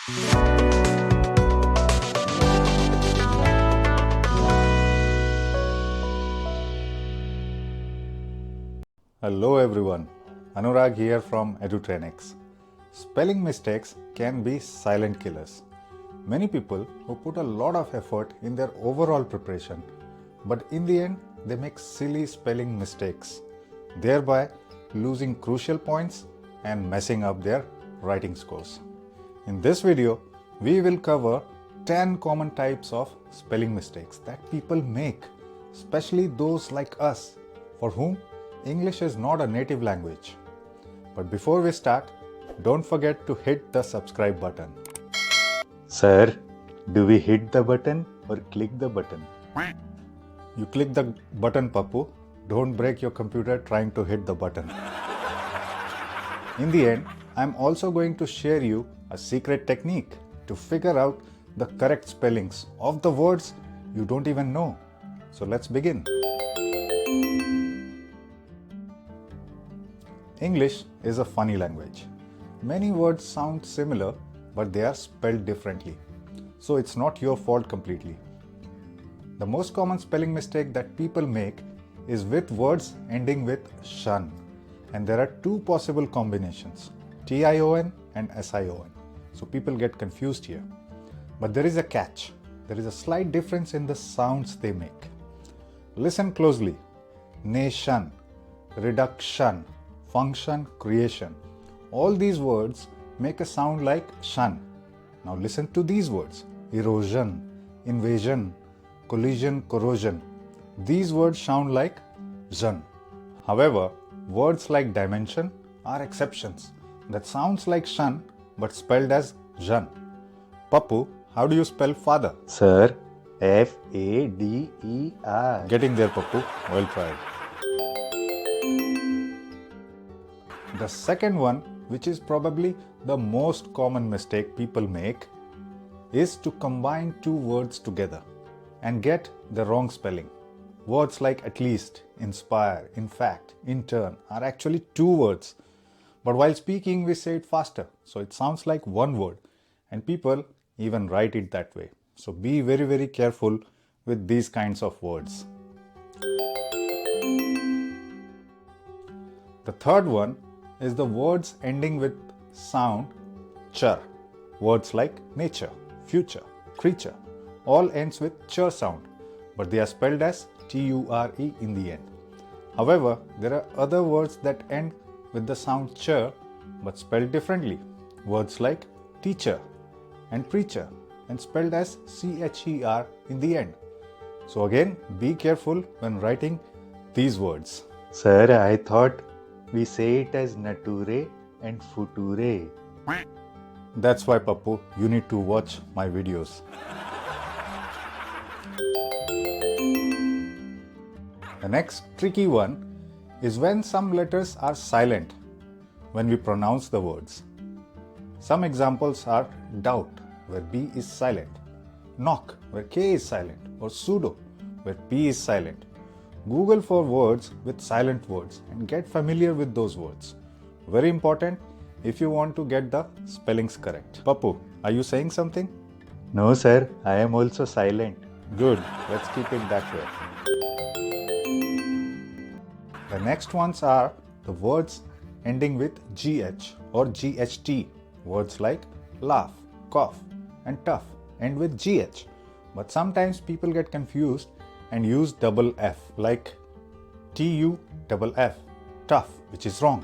Hello everyone, Anurag here from EduTrainex. Spelling mistakes can be silent killers. Many people who put a lot of effort in their overall preparation, but in the end they make silly spelling mistakes, thereby losing crucial points and messing up their writing scores. In this video, we will cover 10 common types of spelling mistakes that people make, especially those like us, for whom English is not a native language. But before we start, don't forget to hit the subscribe button. Sir, do we hit the button or click the button? You click the button, Pappu. Don't break your computer trying to hit the button. In the end, I'm also going to share you a secret technique to figure out the correct spellings of the words you don't even know. So let's begin. English is a funny language. Many words sound similar, but they are spelled differently. So it's not your fault completely. The most common spelling mistake that people make is with words ending with shun. And there are two possible combinations, T-I-O-N and S-I-O-N. So people get confused here. But there is a catch. There is a slight difference in the sounds they make. Listen closely. Nation, reduction, function, creation. All these words make a sound like shun. Now listen to these words. Erosion, invasion, collision, corrosion. These words sound like zhun. However, words like dimension are exceptions. That sounds like shun but spelled as zhun. Pappu, how do you spell father? Sir, F-A-D-E-R. Getting there, Pappu. Well tried. The second one, which is probably the most common mistake people make, is to combine two words together and get the wrong spelling. Words like at least, inspire, in fact, in turn are actually two words. But while speaking, we say it faster, so it sounds like one word, and people even write it that way. So be very, very careful with these kinds of words. The third one is the words ending with sound ture. Words like nature, future, creature all ends with ture sound, but they are spelled as T-U-R-E in the end. However, there are other words that end with the sound cher but spelled differently. Words like teacher and preacher and spelled as C-H-E-R in the end. So again, be careful when writing these words. Sir, I thought we say it as nature and future. That's why, Pappu, you need to watch my videos. The next tricky one is when some letters are silent when we pronounce the words. Some examples are doubt, where B is silent, knock, where K is silent, or pseudo, where P is silent. Google for words with silent words and get familiar with those words. Very important if you want to get the spellings correct. Pappu, are you saying something? No, sir, I am also silent. Good, let's keep it that way. The next ones are the words ending with GH or GHT. Words like laugh, cough, and tough end with GH. But sometimes people get confused and use double F like TUFF, tough, which is wrong.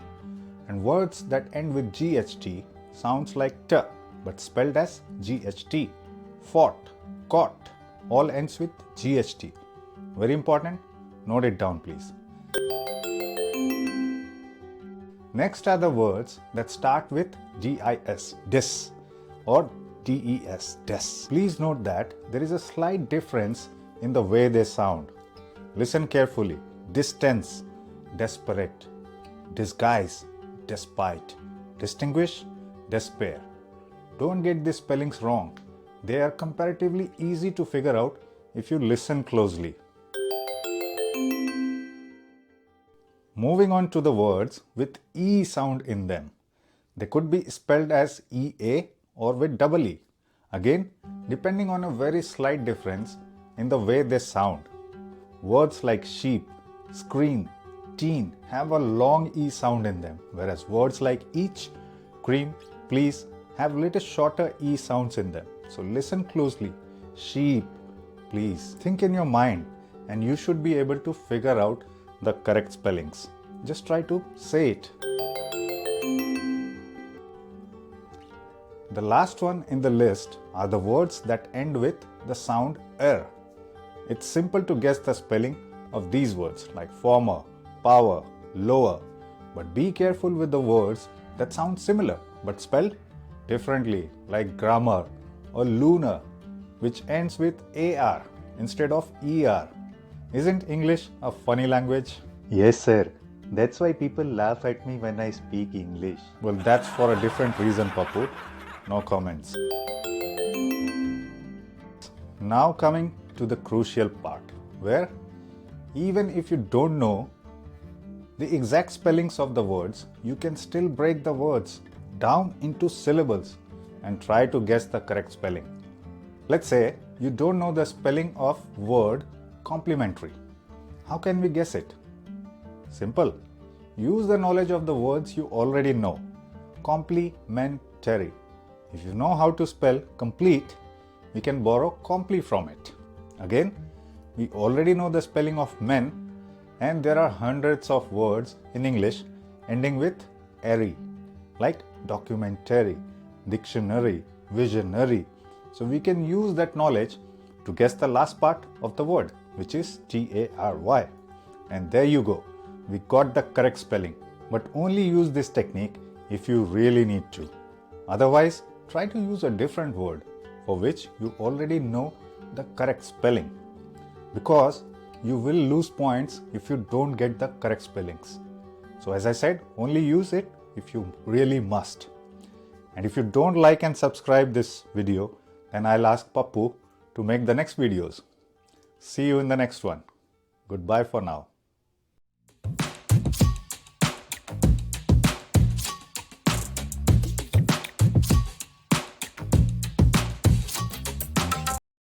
And words that end with GHT sounds like T but spelled as GHT. Fought, caught, all ends with GHT. Very important, note it down please. Next are the words that start with DIS, dis, or DES, des. Please note that there is a slight difference in the way they sound. Listen carefully. Distance, desperate. Disguise, despite. Distinguish, despair. Don't get these spellings wrong. They are comparatively easy to figure out if you listen closely. Moving on to the words with E sound in them. They could be spelled as EA or with double E. Again, depending on a very slight difference in the way they sound. Words like sheep, screen, teen have a long E sound in them, whereas words like each, cream, please have little shorter E sounds in them. So listen closely. Sheep, please. Think in your mind and you should be able to figure out the correct spellings. Just try to say it. The last one in the list are the words that end with the sound er. It's simple to guess the spelling of these words like former, power, lower, but be careful with the words that sound similar but spelled differently like grammar or lunar, which ends with AR instead of ER. Isn't English a funny language? Yes, sir. That's why people laugh at me when I speak English. Well, that's for a different reason, Papu. No comments. Now coming to the crucial part, where even if you don't know the exact spellings of the words, you can still break the words down into syllables and try to guess the correct spelling. Let's say you don't know the spelling of word complimentary. How can we guess it? Simple. Use the knowledge of the words you already know. Complimentary. If you know how to spell complete, we can borrow compli from it. Again, we already know the spelling of men, and there are hundreds of words in English ending with "ery," like documentary, dictionary, visionary. So we can use that knowledge to guess the last part of the word, which is TARY. And there you go. We got the correct spelling, but only use this technique if you really need to. Otherwise, try to use a different word for which you already know the correct spelling, because you will lose points if you don't get the correct spellings. So as I said, only use it if you really must. And if you don't like and subscribe this video, then I'll ask Pappu to make the next videos. See you in the next one. Goodbye for now.